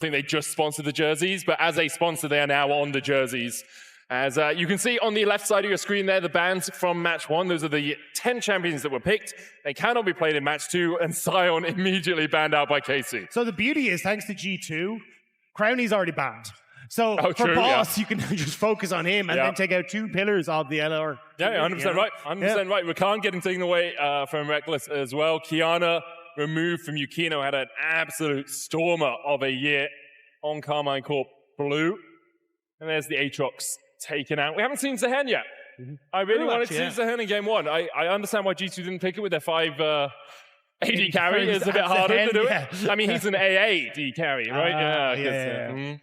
think they just sponsored the jerseys, but as a sponsor, they are now on the jerseys. As you can see on the left side of your screen there, the bans from match 1. Those are the 10 champions that were picked. They cannot be played in match 2, and Sion immediately banned out by Casey. So the beauty is, thanks to G2, Crownie's already banned. So for true, Boss, you can just focus on him and then take out 2 pillars of the LR. Yeah, 100% right. 100% right. Rakan getting taken away from Reckless as well. Kiana removed from Yukino, had an absolute stormer of a year on Karmine Corp Blue. And there's the Aatrox taken out. We haven't seen Zehen yet. I really wanted to see Zehen in game 1. I understand why G2 didn't pick it with their 5 AD carry. It's a bit harder to do it. I mean, he's an AA D carry, right?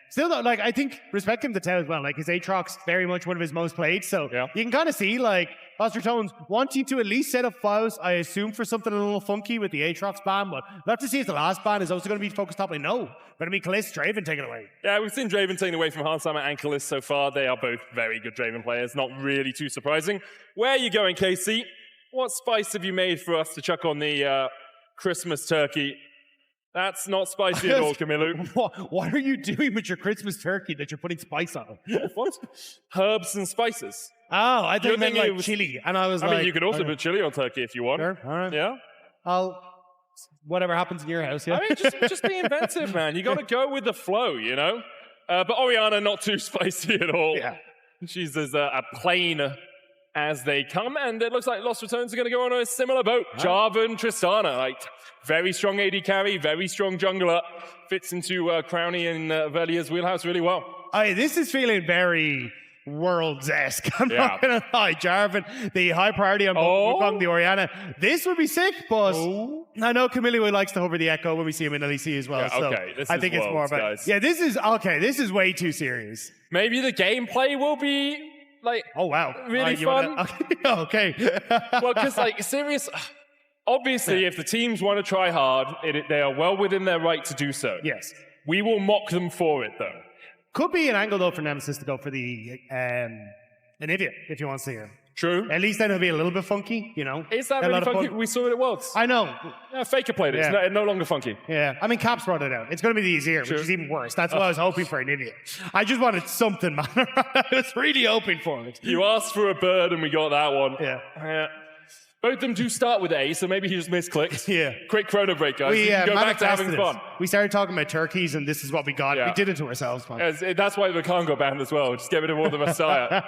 Still though, like, I think, respect him to tell as well, like, his Aatrox very much one of his most played, so you can kind of see, like, Ratones wanting to at least set up files, I assume, for something a little funky with the Aatrox ban, but we'll have to see if the last ban is also going to be focused top lane. No, going to be Kalist, Draven taken away. Yeah, we've seen Draven taken away from Hardhammer and Kalist so far. They are both very good Draven players, not really too surprising. Where are you going, KC? What spice have you made for us to chuck on the Christmas turkey? That's not spicy at all, Camilo. What are you doing with your Christmas turkey that you're putting spice on? What? Herbs and spices. Oh, I thought you meant like chili. And I mean, you could also put chili on turkey if you want. Sure, all right. Yeah? Whatever happens in your house, yeah? I mean, just be inventive, man. You got to go with the flow, you know? But Orianna, not too spicy at all. Yeah. She's as a plain as they come, and it looks like Lost Ratones are going to go on a similar boat. Jarvan, Tristana, like very strong AD carry, very strong jungler, fits into Crownie and Velia's wheelhouse really well. This is feeling very Worlds-esque. I'm not going to lie. Jarvan, the high priority on both the Orianna. This would be sick, but I know Camilo likes to hover the Echo when we see him in LEC as well. Yeah, so I think it's more about guys. Yeah, this is way too serious. Maybe the gameplay will be like, really fun. Okay. Well, because like serious. Obviously, if the teams want to try hard, they are well within their right to do so. Yes. We will mock them for it, though. Could be an angle though for Nemesis to go for the Anivia if you want to see her. True. At least then it'll be a little bit funky, you know. Is that really funky? We saw it at Worlds. I know. Yeah, Faker played it. It's no longer funky. Yeah. I mean, Caps brought it out. It's going to be the easier, which is even worse. That's what I was hoping for Anivia. I just wanted something, man. I was really hoping for it. You asked for a bird and we got that one. Yeah. Both of them do start with A, so maybe he just misclicked. Yeah. Quick chrono break, guys. We can go back to having fun. We started talking about turkeys, and this is what we got. Yeah. We did it to ourselves, man. That's why the Khan got banned as well. Just get rid of all the Messiah.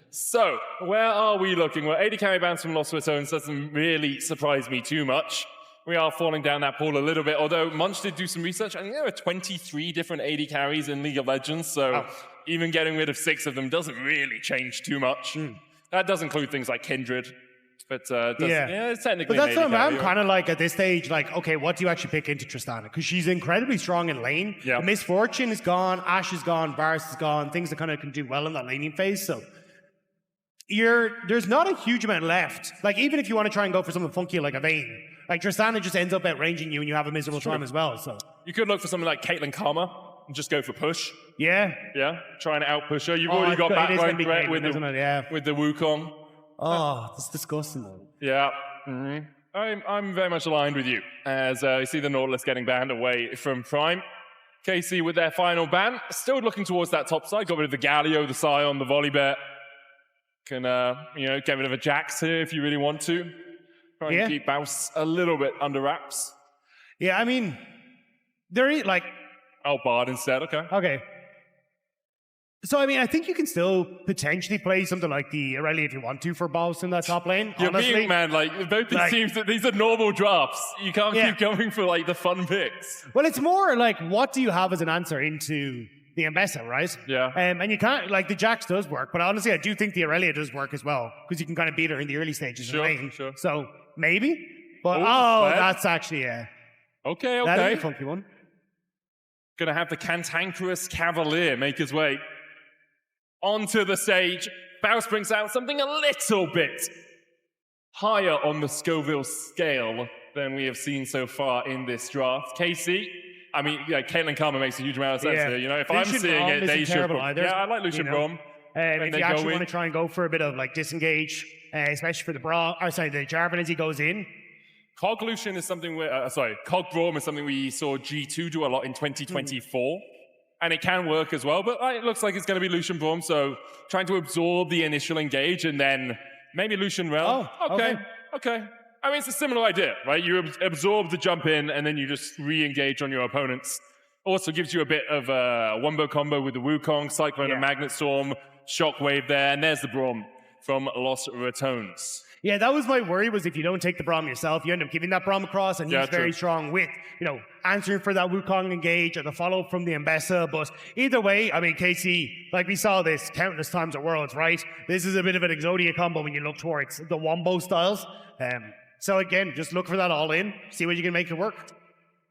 So, where are we looking? Well, 80 carry bans from Lost Ratones doesn't really surprise me too much. We are falling down that pool a little bit, although Munch did do some research. I think there are 23 different 80 carries in League of Legends, so even getting rid of 6 of them doesn't really change too much. That does include things like Kindred. But it's technically. But that's what I'm kind of like at this stage. Like, okay, what do you actually pick into Tristana? Because she's incredibly strong in lane. Yeah. The Misfortune is gone, Ashe is gone, Varus is gone. Things that kind of can do well in that laning phase. So there's not a huge amount left. Like, even if you want to try and go for something funky like a Vayne, like Tristana just ends up outranging you, and you have a miserable time as well. So you could look for something like Caitlyn Karma and just go for push. Yeah. Trying to outpush her. You've already got backline threat with the Wukong. Oh, that's disgusting, though. Yeah. I'm very much aligned with you, as you see the Nautilus getting banned away from Prime. KC with their final ban, still looking towards that top side. Got rid of the Galio, the Scion, the Volibear. Can, get rid of a Jax here if you really want to. Try and keep Baus a little bit under wraps. Yeah, I mean, there is, like... Oh, Bard instead, Okay. So, I mean, I think you can still potentially play something like the Irelia if you want to for Baus in that top lane. You're being, man, like, both these teams, these are normal drafts. You can't keep going for, like, the fun picks. Well, it's more like, what do you have as an answer into the Ambessa, right? Yeah. And you can't, like, the Jax does work, but honestly, I do think the Irelia does work as well, because you can kind of beat her in the early stages of the lane. Sure. So, maybe. But, that's actually, Okay. That'd be a funky one. Gonna have the Cantankerous Cavalier make his way onto the stage. Baus brings out something a little bit higher on the Scoville scale than we have seen so far in this draft. KC, I mean, Caitlyn Karma makes a huge amount of sense here. You know, if I'm seeing it, they should. Yeah, I like Lucian Brom. If you actually want to try and go for a bit of like disengage, especially for the Jarvan as he goes in, Cog Lucian is something Cog Braum is something we saw G2 do a lot in 2024. And it can work as well, but it looks like it's going to be Lucian Braum, so trying to absorb the initial engage and then maybe Lucian Realm. Oh, okay. I mean, it's a similar idea, right? You absorb the jump in and then you just re-engage on your opponents. Also gives you a bit of a wombo combo with the Wukong, Cyclone and Magnet Storm, Shockwave there, and there's the Braum from Los Ratones. Yeah, that was my worry, was if you don't take the Braum yourself, you end up giving that Braum across, and he's very strong with, answering for that Wukong engage or the follow-up from the Ambessa. But either way, I mean, KC, like we saw this countless times at Worlds, right? This is a bit of an Exodia combo when you look towards the Wombo styles. So again, just look for that all in, see what you can make it work.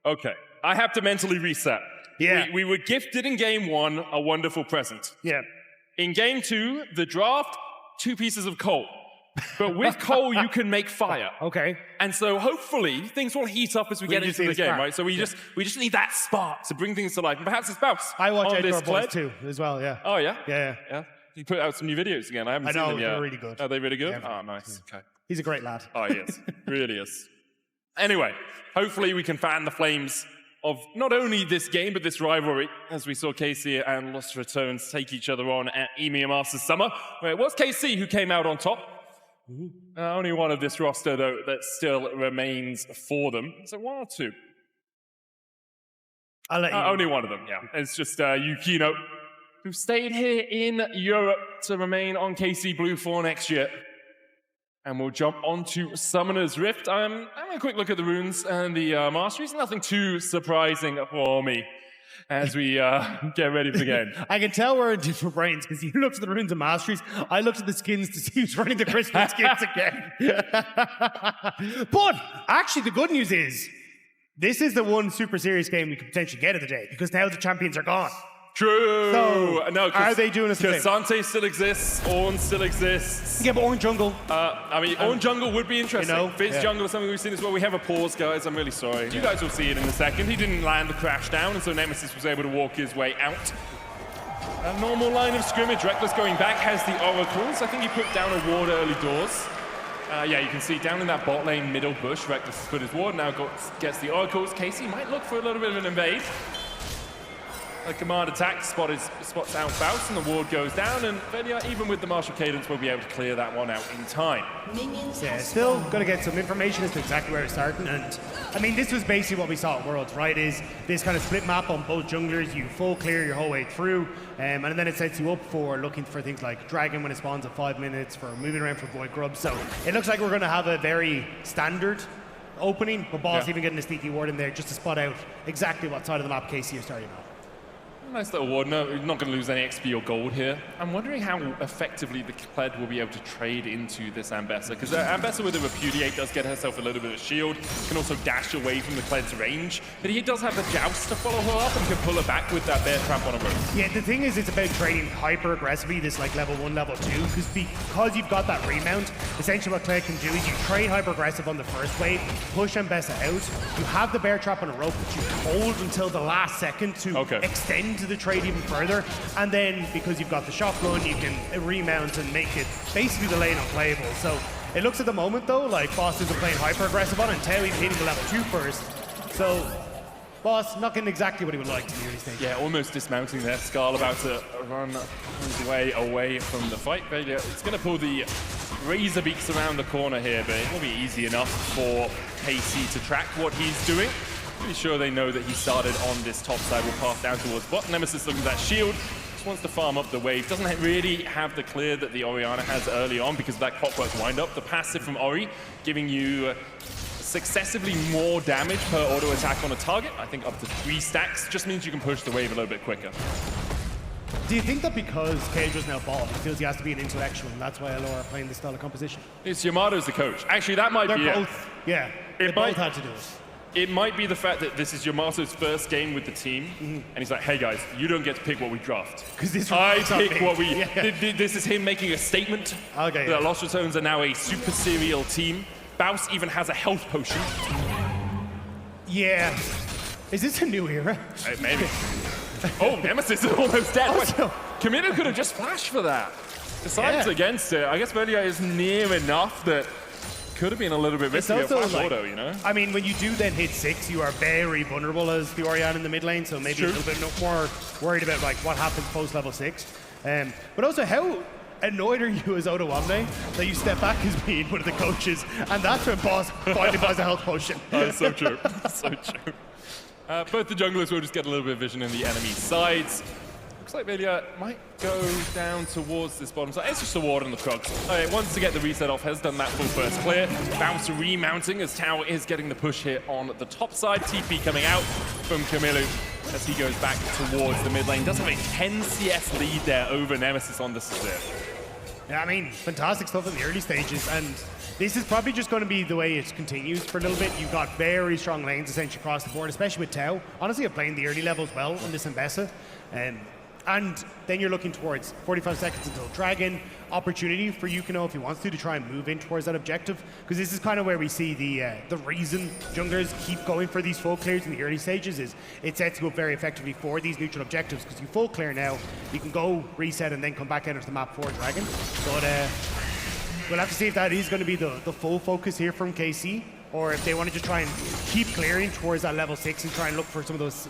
Okay, I have to mentally reset. Yeah. We were gifted in game 1 a wonderful present. Yeah. In game 2, the draft, 2 pieces of coal. But with coal, you can make fire. Okay. And so hopefully things will heat up as we get into the game, right? So we just need that spark to bring things to life. And perhaps it's Bouse. I watch Esports too, as well, yeah. Oh, yeah? Yeah. You put out some new videos again. I haven't seen them yet. They're really good. Are they really good? Yeah. Oh, nice. Okay. He's a great lad. Oh, he is. Really is. Anyway, hopefully we can fan the flames of not only this game, but this rivalry, as we saw KC and Los Ratones take each other on at EMEA Masters Summer, where it was KC who came out on top. Only one of this roster, though, that still remains for them. So 1 or 2? I'll let you only one of them, yeah. It's just Yukino, who stayed here in Europe to remain on KC Blue for next year. And we'll jump onto Summoner's Rift. I'm having a quick look at the runes and the masteries. Nothing too surprising for me as we get ready for the game. I can tell we're in different brains, because you looked at the runes and masteries. I looked at the skins to see who's running the Christmas skins again. But actually, the good news is, this is the one super serious game we could potentially get of the day, because now the champions are gone. True. So, no, are they doing us a favor? Sante still exists. Ornn still exists. Yeah, but Ornn Jungle. Ornn Jungle would be interesting. Fizz Jungle is something we've seen as well. We have a pause, guys. I'm really sorry. You guys will see it in a second. He didn't land the crash down, and so Nemesis was able to walk his way out. A normal line of scrimmage. Reckless going back has the oracles. I think he put down a ward early doors. You can see down in that bot lane middle bush, Reckless has put his ward, now gets the oracles. KC might look for a little bit of an invade. A command attack spots out Bouse, and the ward goes down, and Velia, even with the martial cadence, will be able to clear that one out in time. Yeah, still going to get some information as to exactly where it's starting, and I mean, this was basically what we saw at Worlds, right? Is this kind of split map on both junglers, you full clear your whole way through, and then it sets you up for looking for things like Dragon when it spawns at 5 minutes, for moving around for Void Grub, so it looks like we're going to have a very standard opening, but Boss even getting a sneaky ward in there just to spot out exactly what side of the map KC are starting on. Nice little ward. No, you're not going to lose any XP or gold here. I'm wondering how effectively the Kled will be able to trade into this Ambessa, because Ambessa with the Repudiate does get herself a little bit of shield, can also dash away from the Kled's range, but he does have the Joust to follow her up and can pull her back with that Bear Trap on a rope. Yeah, the thing is, it's about trading hyper aggressively, this like level 1, level 2, because you've got that remount, essentially what Kled can do is you trade hyper aggressive on the first wave, push Ambessa out, you have the Bear Trap on a rope, but you hold until the last second to extend the trade even further, and then because you've got the shotgun, you can remount and make it basically the lane unplayable. So it looks at the moment though like Boss isn't playing hyper aggressive on it, and Tao even hitting the level 2 first. So Boss not getting exactly what he would like to do these days. Yeah, almost dismounting there. Skarl about to run his way away from the fight. But yeah, it's going to pull the Razor Beaks around the corner here, but it will be easy enough for KC to track what he's doing. Pretty sure they know that he started on this top side, will pass down towards bot. Nemesis looking at that shield, just wants to farm up the wave. Doesn't really have the clear that the Orianna has early on because of that clockwork wind-up. The passive from Ori giving you successively more damage per auto attack on a target. I think up to 3 stacks just means you can push the wave a little bit quicker. Do you think that because Cage is now bot, he feels he has to be an intellectual, and that's why LR are playing this style of composition? It's Yamato's the coach. Actually, that might be both, it. Yeah, they both had to do it. It might be the fact that this is Yamato's first game with the team, and he's like, hey guys, you don't get to pick what we draft. Because I pick what we... This is him making a statement that Los Ratones are now a super serial team. Bouse even has a health potion. Yeah. Is this a new era? Maybe. Oh, Nemesis is almost dead. Camino could have just flashed for that. Decides against it. I guess Velia is near enough that could have been a little bit risky at flash auto, you know? I mean, when you do then hit 6, you are very vulnerable as the Orion in the mid lane, so maybe a little bit more worried about like what happens post level 6. But also, how annoyed are you as Ottawamne that you step back as being one of the coaches, and that's when Boss finally buys a health potion. That's so true. So true. Both the junglers will just get a little bit of vision in the enemy sides. Looks like Velia might go down towards this bottom side. It's just a ward on the Krugs. Wants to get the reset off, has done that full first clear. Bounce remounting as Tao is getting the push here on the top side. TP coming out from Kamilu as he goes back towards the mid lane. Does have a 10 CS lead there over Nemesis on the Sazir. Yeah, I mean, fantastic stuff in the early stages, and this is probably just going to be the way it continues for a little bit. You've got very strong lanes essentially across the board, especially with Tao. Honestly, I'm playing the early levels well on this Mbessa. And then you're looking towards 45 seconds until Dragon. Opportunity for Yukino if he wants to try and move in towards that objective. Because this is kind of where we see the reason junglers keep going for these full clears in the early stages is it sets you up very effectively for these neutral objectives. Because you full clear now, you can go reset and then come back out of the map for Dragon. But we'll have to see if that is going to be the full focus here from KC. Or if they want to just try and keep clearing towards that level 6 and try and look for some of those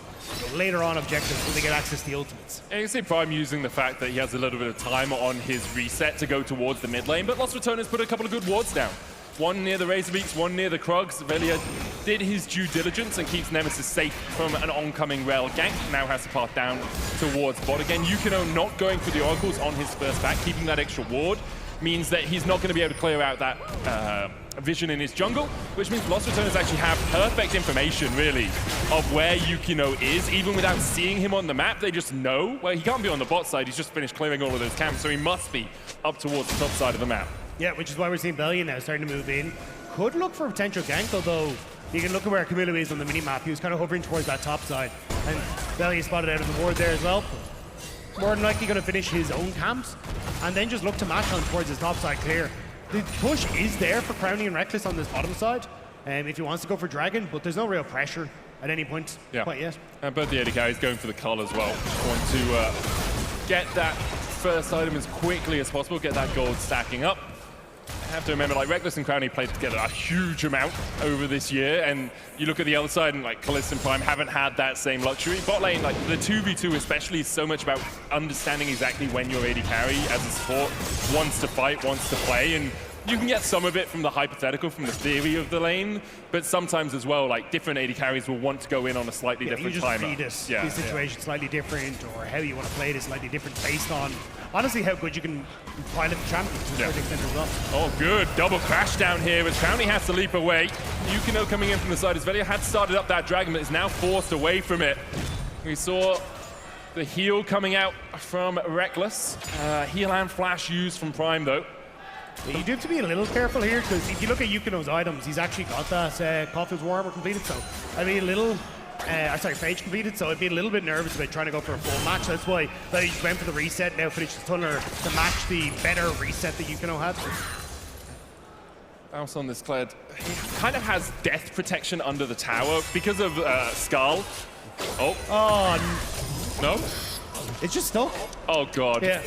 later on objectives when they get access to the ultimates. And you can see Prime using the fact that he has a little bit of time on his reset to go towards the mid lane, but Lost Ratones put a couple of good wards down. One near the Razorbeaks, one near the Krugs. Velia did his due diligence and keeps Nemesis safe from an oncoming rail gank. Now has to path down towards bot again. Yukino not going for the Oracles on his first back, keeping that extra ward means that he's not going to be able to clear out that vision in his jungle, which means Lost Ratones actually have perfect information, really, of where Yukino is. Even without seeing him on the map, they just know. Well, he can't be on the bot side. He's just finished clearing all of those camps, so he must be up towards the top side of the map. Yeah, which is why we're seeing Velia now starting to move in. Could look for a potential gank, although you can look at where Kamilu is on the mini-map. He was kind of hovering towards that top side, and Velia spotted out of the ward there as well. More than likely going to finish his own camps, and then just look to match on towards his top side clear. The push is there for Crowny and Reckless on this bottom side, if he wants to go for Dragon, but there's no real pressure at any point quite yet. And both the AD carries going for the cull as well. Want to get that first item as quickly as possible, get that gold stacking up. I have to remember, like, Reckless and Crowny played together a huge amount over this year, and you look at the other side, and like Kalista and Prime haven't had that same luxury. Bot lane, like the 2v2 especially, is so much about understanding exactly when your AD carry as a support wants to fight, wants to play, and you can get some of it from the hypothetical, from the theory of the lane, but sometimes as well, like, different AD carries will want to go in on a slightly different timer. You just read it. The situation slightly different, or how you want to play it is slightly different based on, honestly, how good you can pilot the champion to a certain extent as well. Oh, good. Double crash down here as Crowny has to leap away. Yukino coming in from the side as Velia had started up that dragon, but is now forced away from it. We saw the heal coming out from Reckless. Heal and flash used from Prime, though. Yeah, you do have to be a little careful here, because if you look at Yukino's items, he's actually got that Coffin's Warmer completed, so I'd be a little... Phage completed, so I'd be a little bit nervous about trying to go for a full match. That's why he went for the reset, now finished the tunnel to match the better reset that Yukino had. Bounce on this Kled. He kind of has death protection under the tower because of Skull. Oh. Oh. No? It's just stuck. Oh, God. Yeah.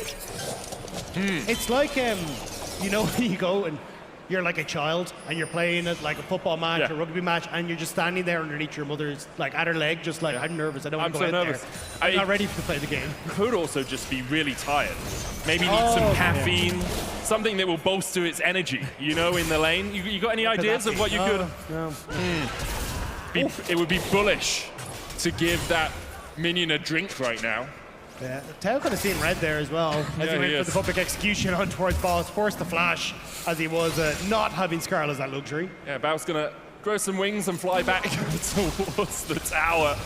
It's like, you know, when you go and you're like a child and you're playing at like a football match or rugby match, and you're just standing there underneath your mother's, like, at her leg, just like, I'm nervous, I don't want to go out there. I'm not ready to play the game. Could also just be really tired. Maybe need some caffeine, something that will bolster its energy, you know, in the lane. You got any ideas of what you could... No. It would be bullish to give that minion a drink right now. Yeah, Tao could have seen red there as well, as he went for the public execution on towards Boss, forced the flash, as he was not having Skarl as that luxury. Yeah, Bao's gonna grow some wings and fly back towards the tower.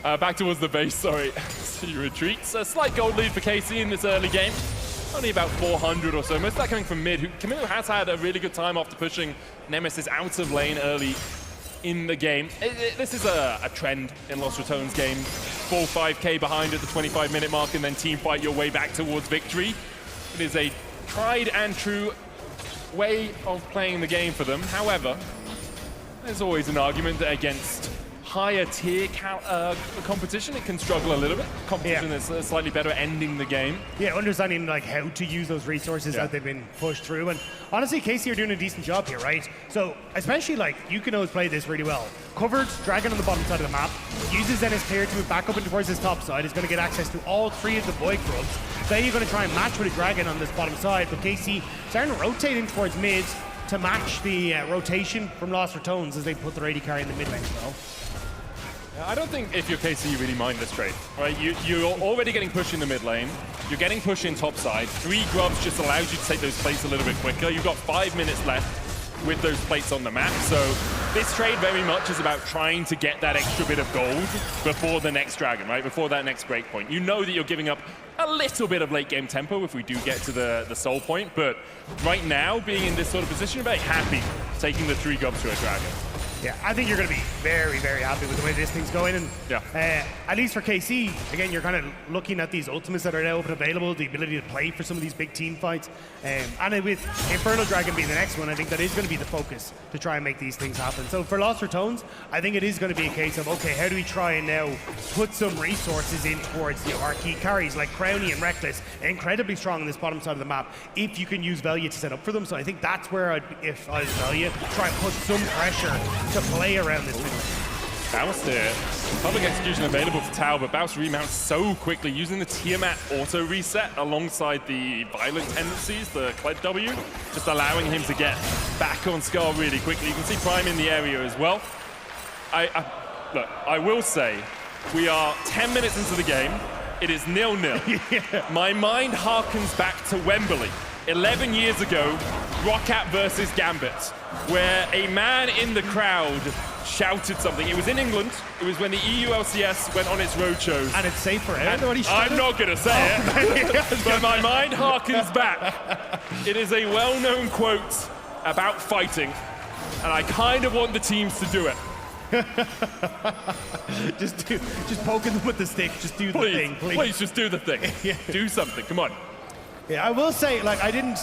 Back towards the base, sorry. So he retreats. A slight gold lead for KC in this early game. Only about 400 or so, most of that coming from mid. Kamilu has had a really good time after pushing Nemesis out of lane early in the game. This is a trend in Lost Ratones game. Full 5k behind at the 25-minute mark and then team fight your way back towards victory. It is a tried and true way of playing the game for them. However, there's always an argument against higher tier competition, it can struggle a little bit. Competition is slightly better at ending the game. Yeah, understanding like how to use those resources that they've been pushed through. And honestly, KC are doing a decent job here, right? So especially like Yukino's played this really well. Covered Dragon on the bottom side of the map, uses then his clear to move back up and towards his top side, is going to get access to all 3 of the Void grubs. So you're going to try and match with a Dragon on this bottom side, but KC starting to rotate in towards mid to match the rotation from Lost Ratones as they put their AD carry in the mid lane as well. I don't think if you're KC you really mind this trade, right? You're already getting pushed in the mid lane, you're getting pushed in top side, 3 grubs just allows you to take those plates a little bit quicker. You've got 5 minutes left with those plates on the map, so this trade very much is about trying to get that extra bit of gold before the next dragon, right? Before that next break point. You know that you're giving up a little bit of late game tempo if we do get to the soul point, but right now, being in this sort of position, you're very happy taking the 3 grubs to a dragon. Yeah, I think you're going to be very, very happy with the way this thing's going. And at least for KC, again, you're kind of looking at these ultimates that are now open available, the ability to play for some of these big team fights. And with Infernal Dragon being the next one, I think that is going to be the focus to try and make these things happen. So for Lost Ratones, I think it is going to be a case of, okay, how do we try and now put some resources in towards our key carries, like Crowny and Reckless, incredibly strong on this bottom side of the map, if you can use Velia to set up for them. So I think that's where, if I was Velia, try and put some pressure to play around this middle. Bounce there. Public execution available for Tau, but Bounce remounts so quickly using the Tiamat auto reset alongside the violent tendencies, the Kled W, just allowing him to get back on Scar really quickly. You can see Prime in the area as well. Look, I will say, we are 10 minutes into the game. It is 0-0. My mind harkens back to Wembley. 11 years ago, Roccat versus Gambit, where a man in the crowd shouted something. It was in England. It was when the EU LCS went on its roadshows. And it's safe for everybody. I'm not going to say it, but my mind harkens back. It is a well-known quote about fighting, and I kind of want the teams to do it. just poking them with the stick. Just do the thing, please. Please, just do the thing. Do something. Come on. Yeah, I will say, like, I didn't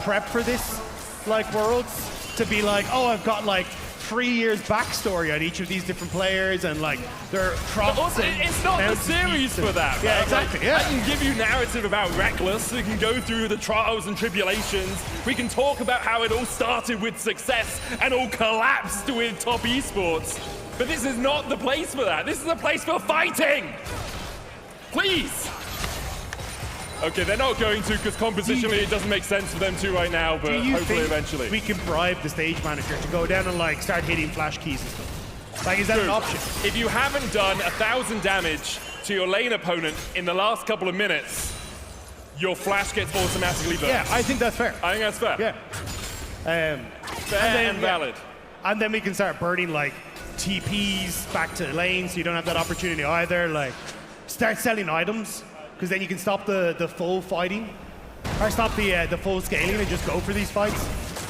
prep for this, like, Worlds to be like, oh, I've got, like, 3 years backstory on each of these different players and, like, their crops. It's not the series for that. Yeah, right? Exactly. I can give you narrative about Reckless. We can go through the trials and tribulations. We can talk about how it all started with success and all collapsed with top esports. But this is not the place for that. This is a place for fighting. Please. Okay, they're not going to because compositionally it doesn't make sense for them to right now, but hopefully eventually. We can bribe the stage manager to go down and like start hitting flash keys and stuff. Like, is that an option? If you haven't done 1,000 damage to your lane opponent in the last couple of minutes, your flash gets automatically burnt. Yeah, I think that's fair. I think that's fair. Yeah. Fair and valid. And then we can start burning like TPs back to the lane so you don't have that opportunity either. Like, start selling items, because then you can stop the full fighting, or stop the full scaling and just go for these fights.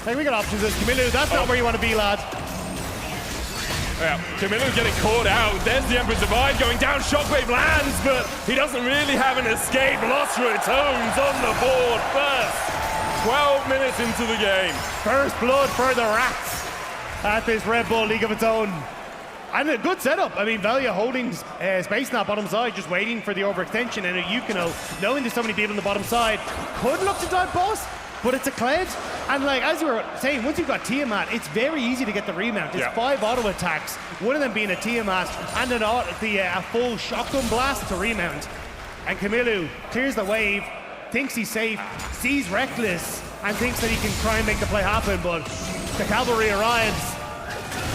Like, we got options. Camilo, that's not where you want to be, lad. Yeah, Camilo's getting caught out. There's the Emperor's Divide going down. Shockwave lands, but he doesn't really have an escape. Lost Ratones on the board first. 12 minutes into the game. First blood for the Rats at this Red Bull League of its own. And a good setup. I mean, Velia holding space on that bottom side, just waiting for the overextension. And a Yukino, knowing there's so many people on the bottom side, could look to dive boss, but it's a Kled. And like, as you were saying, once you've got Tiamat, it's very easy to get the remount. There's 5 auto attacks, one of them being a Tiamat, and a full shotgun blast to remount. And Camilo clears the wave, thinks he's safe, sees Reckless, and thinks that he can try and make the play happen, but the cavalry arrives.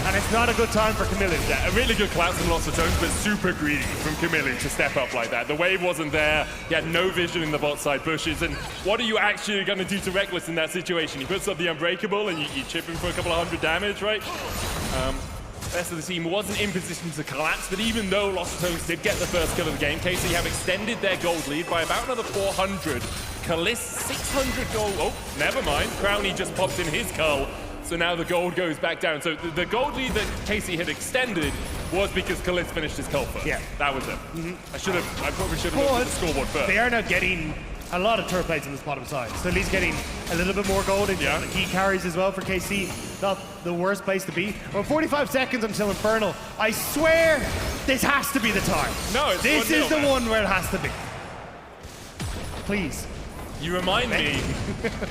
And it's not a good time for Camilo. Yeah, a really good collapse from Lost Ratones, but super greedy from Camilo to step up like that. The wave wasn't there. He had no vision in the bot side bushes. And what are you actually going to do to Reckless in that situation? He puts up the Unbreakable and you chip him for a couple of 100 damage, right? The rest of the team wasn't in position to collapse, but even though Lost Ratones did get the first kill of the game, KC have extended their gold lead by about another 400. Kalis, 600 gold. Oh, never mind. Crowny just popped in his cull. So now the gold goes back down. So the gold lead that KC had extended was because Kalis finished his cull first. Yeah. That was it. I probably should have looked at the scoreboard first. They are now getting a lot of turret plates on this bottom side. So at least getting a little bit more gold into the key carries as well for KC. Not the worst place to be. Well, 45 seconds until Infernal. I swear this has to be the time. No, it's this is the one where it has to be. Please. You remind me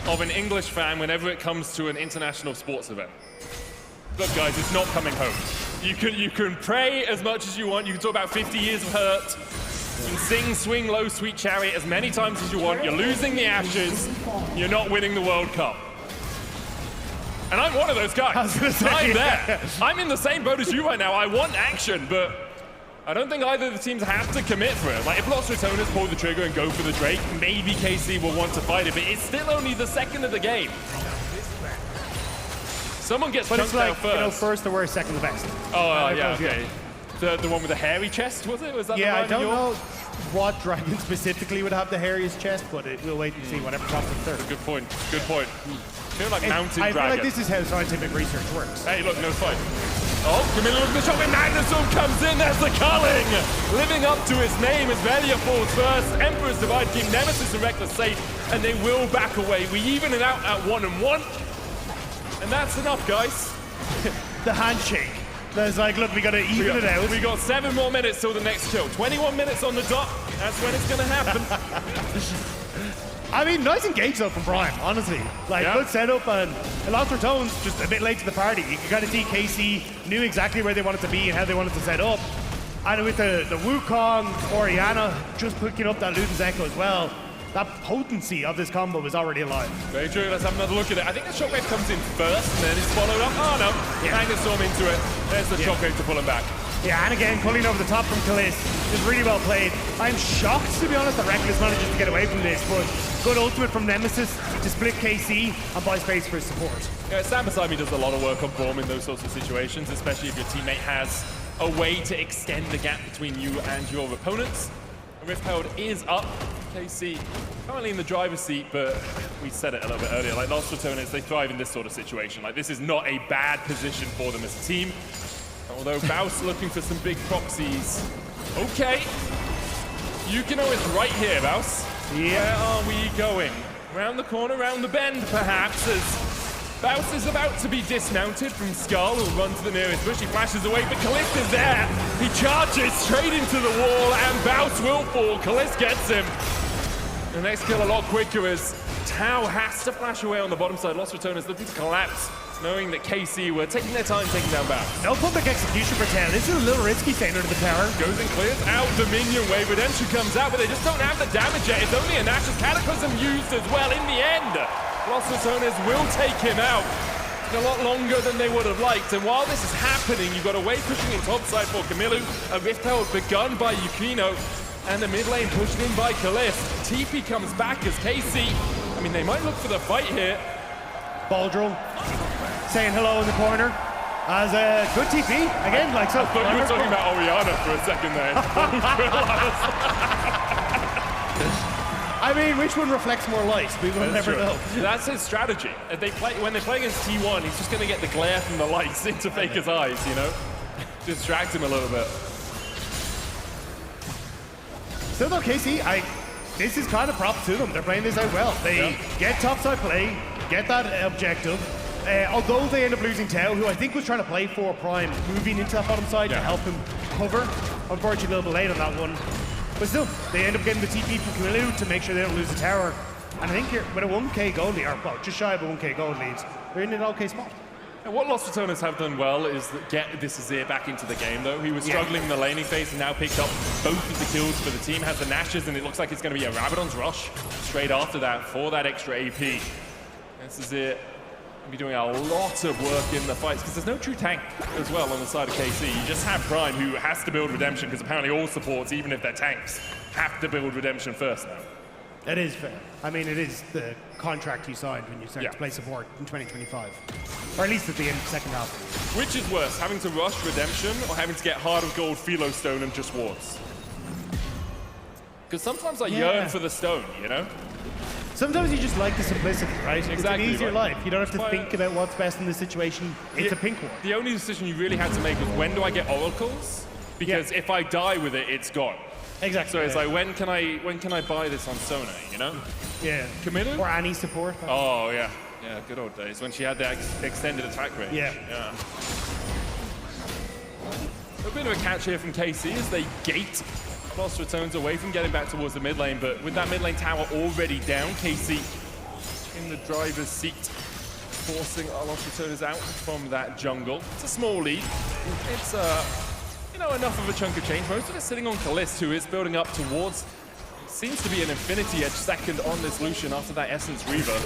of an English fan whenever it comes to an international sports event. Look, guys, it's not coming home. You can pray as much as you want. You can talk about 50 years of hurt. You can sing Swing Low, Sweet Chariot as many times as you want. You're losing the Ashes. You're not winning the World Cup. And I'm one of those guys. I'm there. I'm in the same boat as you right now. I want action, but I don't think either of the teams have to commit for it. Like, if Lost Ratones pull the trigger and go for the Drake, maybe KC will want to fight it, but it's still only the second of the game. Someone gets chunked out first. You know, first the worst, second the best. Oh, yeah, okay. The one with the hairy chest, was it? Was that I don't know what dragon specifically would have the hairiest chest, but we'll wait and see whatever comes in third. Good point. Good point. I feel like mountain dragon. I feel like this is how scientific research works. Hey, look, no fight. Oh, Camilla with the shot when Magnusson comes in. There's the culling. Living up to his name as Velia falls first. Emperor's Divide keep Nemesis and Reckless safe, and they will back away. We even it out at 1-1. And that's enough, guys. The handshake. There's like, look, we got to even it out. We got 7 more minutes till the next kill. 21 minutes on the dot. That's when it's going to happen. I mean, nice engage though from Brian, honestly. Like, good setup, and Lost Ratones just a bit late to the party. You can kind of see KC knew exactly where they wanted to be and how they wanted to set up. And with the Wukong, Orianna just picking up that Luden's Echo as well, that potency of this combo is already alive. Very true. Let's have another look at it. I think the Shockwave comes in first and then it's followed up. Oh no, Magnusson into it. There's the Shockwave to pull him back. Yeah, and again, pulling over the top from Kalis is really well played. I'm shocked, to be honest, that Reckless manages to get away from this, but good ultimate from Nemesis to split KC and buy space for his support. Yeah, Sam beside me does a lot of work on form in those sorts of situations, especially if your teammate has a way to extend the gap between you and your opponents. Rift Herald is up. KC currently in the driver's seat, but we said it a little bit earlier, like Lost Ratones, they thrive in this sort of situation. Like, this is not a bad position for them as a team. Although Baus looking for some big proxies. Okay. Yukino is right here, Baus. Where are we going? Round the corner, round the bend, perhaps, as Baus is about to be dismounted from Skull, who'll run to the nearest bush. He flashes away, but Kalist is there. He charges straight into the wall, and Baus will fall. Kalist gets him. The next kill a lot quicker as Tau has to flash away on the bottom side. Lost Ratones looking to collapse, knowing that KC were taking their time taking down Baus. No public execution for Tau. This is a little risky staying under the tower. Goes and clears out the minion wave. Redemption comes out, but they just don't have the damage yet. It's only a Nash's Cataclysm used as well in the end. Lost Ratones will take him out. A lot longer than they would have liked. And while this is happening, you've got a wave pushing in topside for Camilo. A Rift Herald begun by Yukino. And the mid lane pushed in by Kalist. TP comes back as KC. I mean, they might look for the fight here. Baldril saying hello in the corner. As a good TP. Again, like so. I thought you were talking about Orianna for a second there. I mean, which one reflects more light? We will never know. That's his strategy. When they play against T1, he's just going to get the glare from the lights into Faker's eyes, you know? Distract him a little bit. Still though, KC, this is kind of props to them. They're playing this out well. They get topside play, get that objective. Although they end up losing Tau, who I think was trying to play for Prime, moving into that bottom side to help him cover. Unfortunately, a little bit late on that one. But still, they end up getting the TP from Kamilu to make sure they don't lose the tower. And I think here, with a 1k gold lead, or well, just shy of a 1k gold lead, they're in an okay spot. And what Lost Ratones have done well is get this Azir back into the game, though. He was struggling in the laning phase and now picked up both of the kills for the team. Has the Nashes, and it looks like it's going to be a Rabadon's Rush straight after that for that extra AP. This is it. Be doing a lot of work in the fights because there's no true tank as well on the side of KC. You just have Prime, who has to build Redemption because apparently all supports, even if they're tanks, have to build Redemption first now. That is fair. I mean, it is the contract you signed when you started to play support in 2025. Or at least at the end of the second half. Which is worse, having to rush Redemption or having to get Heart of Gold, Philo Stone, and just wards? Because sometimes I yearn for the stone, you know? Sometimes you just like the simplicity, right? Exactly. It's an easier life. You don't have to think about what's best in this situation. It's a pink one. The only decision you really had to make was when do I get oracles? Because if I die with it, it's gone. Exactly. So it's like, when can I buy this on Sona, you know? Yeah. Kamilu? Or Annie support. Oh, yeah. Yeah, good old days when she had that extended attack range. Yeah. A bit of a catch here from KC as they gate Lost Ratones away from getting back towards the mid lane, but with that mid lane tower already down, KC in the driver's seat, forcing our Lost Ratones out from that jungle. It's a small lead. It's enough of a chunk of change. Most of it sitting on Kalist, who is building up towards, seems to be an Infinity Edge second on this Lucian after that Essence Reaver.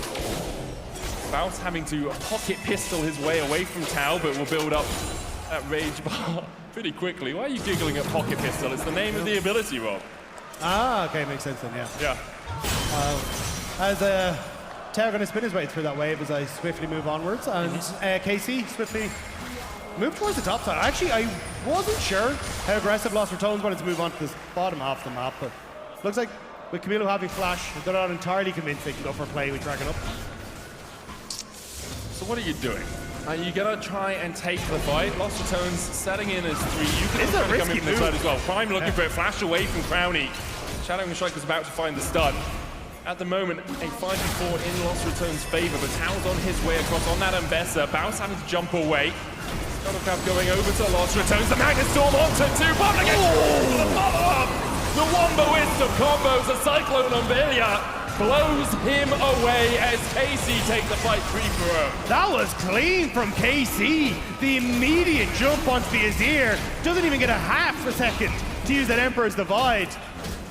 Bounce having to pocket pistol his way away from Tau, but will build up that rage bar pretty quickly. Why are you giggling at pocket pistol? It's the name of the ability, Rob. Ah, okay, makes sense then, yeah. Yeah. As Tau going to spin his way through that wave as I swiftly move onwards, and KC swiftly move towards the top side. Actually, I wasn't sure how aggressive Lost Ratones wanted to move on to this bottom half of the map, but looks like with Camilo having flash, they're not entirely convinced they can go for a play with Dragon up. So what are you doing? Are you gonna try and take the fight? Lost Ratones setting in as 3. You can also come in from this side as well. Prime looking for it, flash away from Crowny. Shadowing Strike was about to find the stun. At the moment, a 5v4 in Lost Ratones' favor, but Tao's on his way across on that Mbessa. Bounce having to jump away. Scuttlecraft going over to Lost Ratones. The Magnet Storm onto 2. Bombing against the follow-up. The Womboist of combos, a Cyclone on Velia. Blows him away as KC take the fight 3-0. That was clean from KC. The immediate jump onto the Azir. Doesn't even get a half a second to use that Emperor's Divide.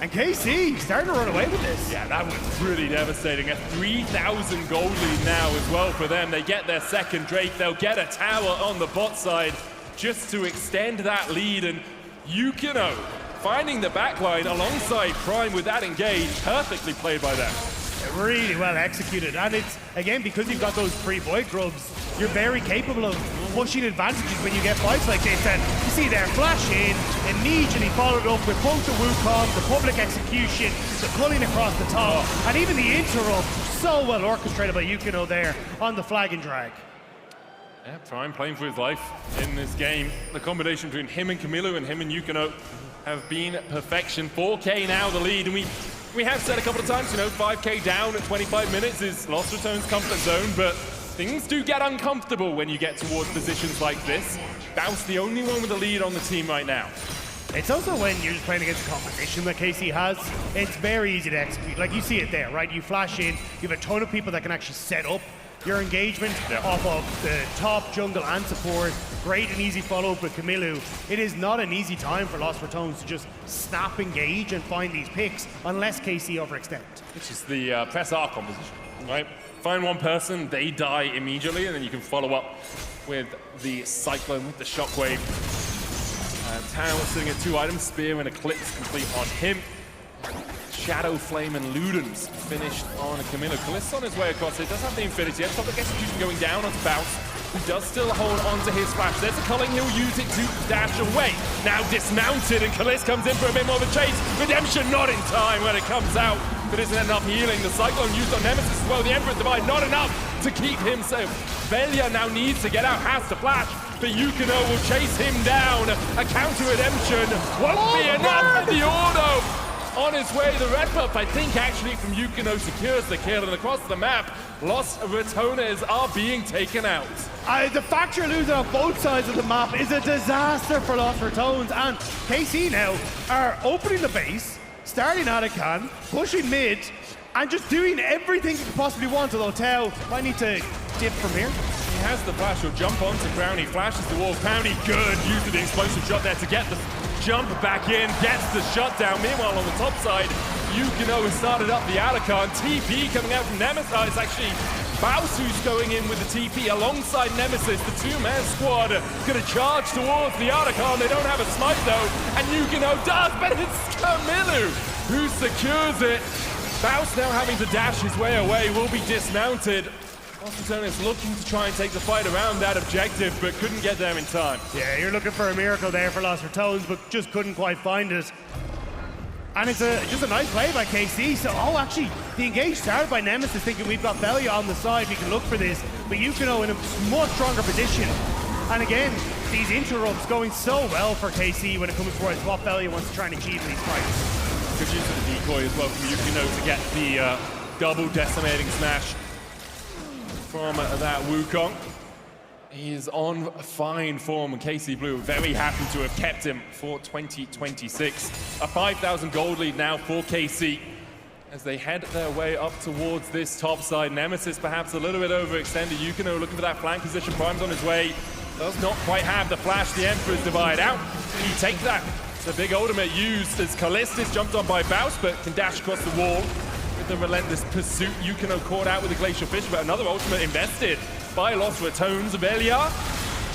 And KC starting to run away with this. Yeah, that was pretty devastating. A 3,000 gold lead now as well for them. They get their second Drake. They'll get a tower on the bot side just to extend that lead. And Yukino finding the backline alongside Prime with that engage. Perfectly played by them. Really well executed. And it's, again, because you've got those free void grubs, you're very capable of pushing advantages when you get fights like this. And you see there, flash in, immediately followed up with both the Wukong, the public execution, the pulling across the top, and even the interrupt. So well orchestrated by Yukino there on the flag and drag. Yeah, Prime playing for his life in this game. The combination between him and Camilo and him and Yukino have been perfection. 4K now the lead, and we have said a couple of times, 5K down at 25 minutes is Lost Ratones' comfort zone, but things do get uncomfortable when you get towards positions like this. Bounce the only one with the lead on the team right now. It's also when you're just playing against the competition that KC has, it's very easy to execute. Like, you see it there, right? You flash in, you have a ton of people that can actually set up your engagement off of the top, jungle, and support. Great and easy follow-up with Kamilu. It is not an easy time for Lost Ratones to just snap engage and find these picks unless KC overextend. Which is the press R composition, right? Find one person, they die immediately, and then you can follow up with the Cyclone, with the Shockwave. Tau sitting at 2 items, Spear and Eclipse complete on him. Shadow Flame and Ludens finished on Camilo. Kalist on his way across it, does have the Infinity Edge. Public execution going down onto Bounce, who does still hold on to his flash. There's a culling, he'll use it to dash away. Now dismounted, and Kalist comes in for a bit more of a chase. Redemption not in time when it comes out, but isn't enough healing. The Cyclone used on Nemesis as well. The Emperor's Divide not enough to keep him safe. Velia now needs to get out, has to flash, but Yukino will chase him down. A counter redemption won't be enough for the auto. On his way, the red buff, I think, actually from Yukino secures the kill, and across the map, Lost Ratones are being taken out. The fact you're losing on both sides of the map is a disaster for Lost Ratones, and KC now are opening the base, starting Anakan, pushing mid, and just doing everything you could possibly want, although Tau might need to dip from here. He has the flash, he'll jump onto Crowny, flashes the wall. Crowny, good, using the explosive shot there to get the jump back in, gets the shutdown. Meanwhile, on the top side, Yukino has started up the Anakan. TP coming out from Nemesis. It's actually Baus who's going in with the TP alongside Nemesis. The 2-man squad gonna charge towards the Anakan. They don't have a smite though, and Yukino does, but it's Kamilu who secures it. Baus now having to dash his way away, will be dismounted. Lost Ratones looking to try and take the fight around that objective, but couldn't get there in time. Yeah, you're looking for a miracle there for Lost Ratones, but just couldn't quite find it. And it's just a nice play by KC. So, actually, the engage started by Nemesis, thinking we've got Velia on the side, we can look for this. But Yukino in a much stronger position. And again, these interrupts going so well for KC when it comes towards what Velia wants to try and achieve in these fights. Good use of the decoy as well from Yukino to get the double decimating smash from that Wukong. He's on fine form, and KC Blue very happy to have kept him for 2026. A 5,000 gold lead now for KC as they head their way up towards this top side. Nemesis perhaps a little bit overextended. Yukino looking for that flank position. Prime's on his way. Does not quite have the flash. The Emperor's divide out. He takes that. It's a big ultimate used as Callistus jumped on by Baus, but can dash across the wall with the relentless pursuit. Yukino caught out with the Glacial Fish, but another ultimate invested by Lost Ratones. Velia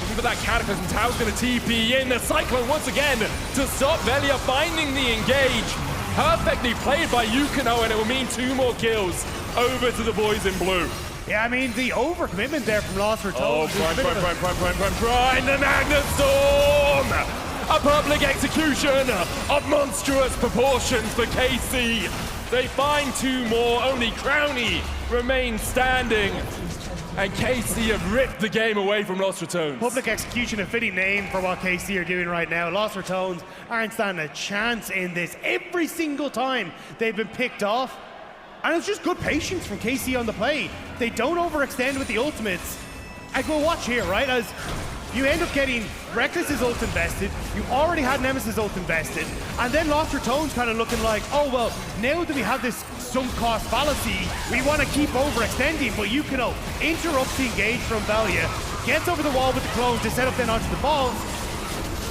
looking for that Cataclysm. Tao's going to TP in. The Cyclone once again to stop Velia finding the engage. Perfectly played by Yukino, and it will mean 2 more kills over to the boys in blue. Yeah, I mean, the overcommitment there from Lost Ratones. Oh, Prime, the Magnet Storm! A public execution of monstrous proportions for KC. They find 2 more, only Crowny remains standing. And KC have ripped the game away from Lost Ratones. Public execution, a fitting name for what KC are doing right now. Lost Ratones aren't standing a chance in this every single time they've been picked off. And it's just good patience from KC on the play. They don't overextend with the ultimates. And go watch here, right? As you end up getting Reckless's ult invested, you already had Nemesis' ult invested, and then Lost Ratones kind of looking like, oh well, now that we have this sunk cost fallacy, we want to keep overextending, but Yukino interrupts the engage from Velia, gets over the wall with the clones to set up then onto the balls,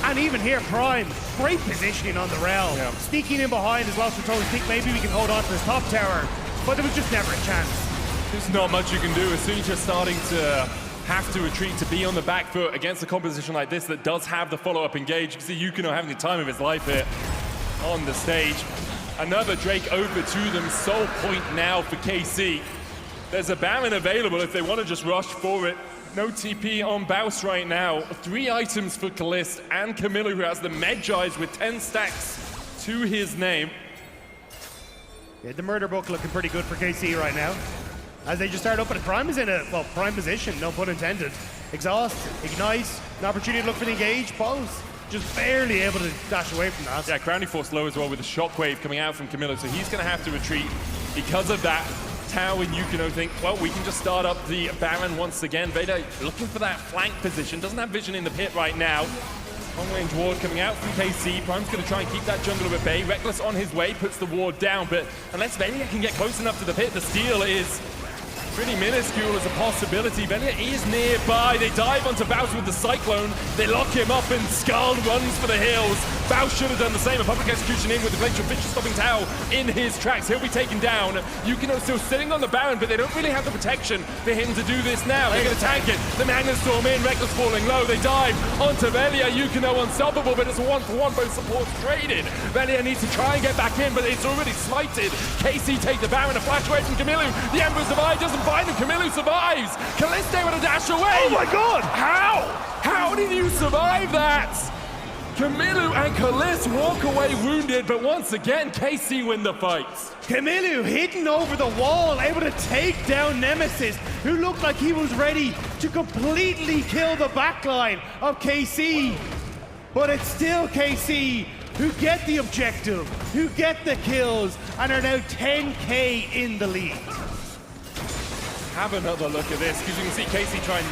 and even here, Prime, great positioning on the rail, sneaking in behind as Lost Ratones think maybe we can hold on to this top tower, but there was just never a chance. There's not much you can do as soon as you're starting to have to retreat, to be on the back foot against a composition like this that does have the follow-up engage. You can see Yukino having the time of his life here on the stage. Another Drake over to them, sole point now for KC. There's a Baron available if they want to just rush for it. No TP on Baus right now. 3 items for Callist and Camilla, who has the Medjais with 10 stacks to his name. Yeah, the murder book looking pretty good for KC right now. As they just start up, but Prime is in a, well, prime position, no pun intended. Exhaust, Ignite, an opportunity to look for the engage, pulse. Just barely able to dash away from that. Yeah, Crowny forced low as well with the shockwave coming out from Camilla, so he's going to have to retreat. Because of that, Tao and Yukino think, well, we can just start up the Baron once again. Vader looking for that flank position, doesn't have vision in the pit right now. Long-range ward coming out from KC. Prime's going to try and keep that jungler at bay. Reckless on his way, puts the ward down, but unless Vader can get close enough to the pit, the steal is pretty minuscule as a possibility. Velia is nearby. They dive onto Baus with the Cyclone. They lock him up and Skull runs for the hills. Baus should have done the same. A public execution in with the Glacial Fish stopping Tao in his tracks. He'll be taken down. Yukino still sitting on the Baron, but they don't really have the protection for him to do this now. They're going to tank it. The Magnet Storm in. Reckless falling low. They dive onto Velia. Yukino unstoppable, but it's a 1-for-1. Both supports traded. Velia needs to try and get back in, but it's already slighted. KC take the Baron. A flash away from Camille. The Emperor's divide doesn't find him. Camille survives. Calliste with a dash away. Oh my god! How? How did you survive that? Camille and Calliste walk away wounded, but once again, KC win the fight. Camille hidden over the wall, able to take down Nemesis, who looked like he was ready to completely kill the backline of KC. But it's still KC who get the objective, who get the kills, and are now 10k in the lead. Have another look at this, because you can see KC trying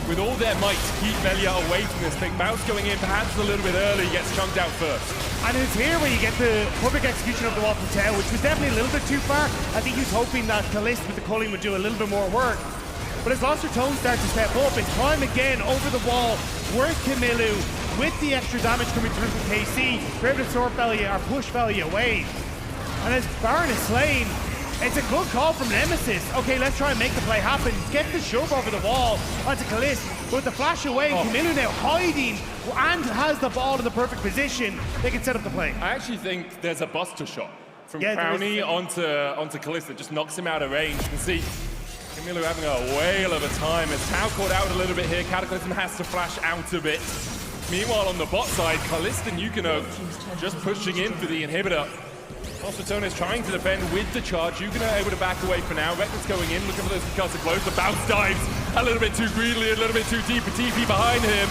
with all their might to keep Velia away from this thing. Baus going in perhaps a little bit early, gets chunked out first. And it's here where you get the public execution of the Waffle Tail, which was definitely a little bit too far. I think he was hoping that Calliste with the culling would do a little bit more work. But as Lost Ratones start to step up, it's time again over the wall, work Camille with the extra damage coming through from KC. They're able to sort Velia or push Velia away. And as Baron is slain, it's a good call from Nemesis. Okay, let's try and make the play happen. Get the shove over the wall onto Calliste. With the flash away, Camille now hiding and has the ball in the perfect position. They can set up the play. I actually think there's a buster shot from Crowny onto Calliste that just knocks him out of range. You can see Camille having a whale of a time as Tao caught out a little bit here. Cataclysm has to flash out of it. Meanwhile, on the bot side, Calliste and Yukino just pushing in for the inhibitor. Lost Ratones trying to defend with the charge. Yukino able to back away for now. Reckless going in, looking for those concussive blows. The bounce dives a little bit too greedily, a little bit too deep. A TP behind him.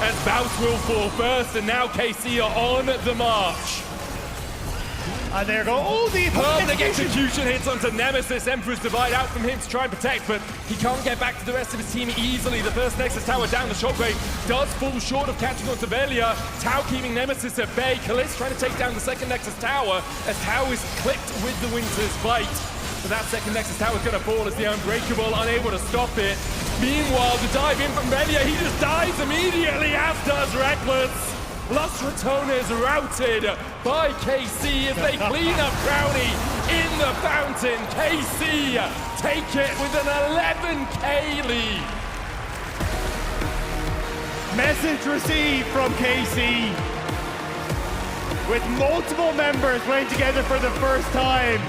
as Baus will fall first, and now KC are on the march. And there go. Oh, the perfect execution hits onto Nemesis. Emperor's Divide out from him to try and protect, but he can't get back to the rest of his team easily. The first Nexus Tower down, the Shockwave does fall short of catching onto Velia. Tau keeping Nemesis at bay. Kalisz trying to take down the second Nexus Tower as Tau is clipped with the Winter's Bite. But that second Nexus Tower is going to fall as the Unbreakable unable to stop it. Meanwhile, the dive in from Velia, he just dies immediately, as does Reckless. Los Ratones routed by KC as they clean up Brownie in the fountain. KC take it with an 11k lead. Message received from KC. With multiple members playing together for the first time.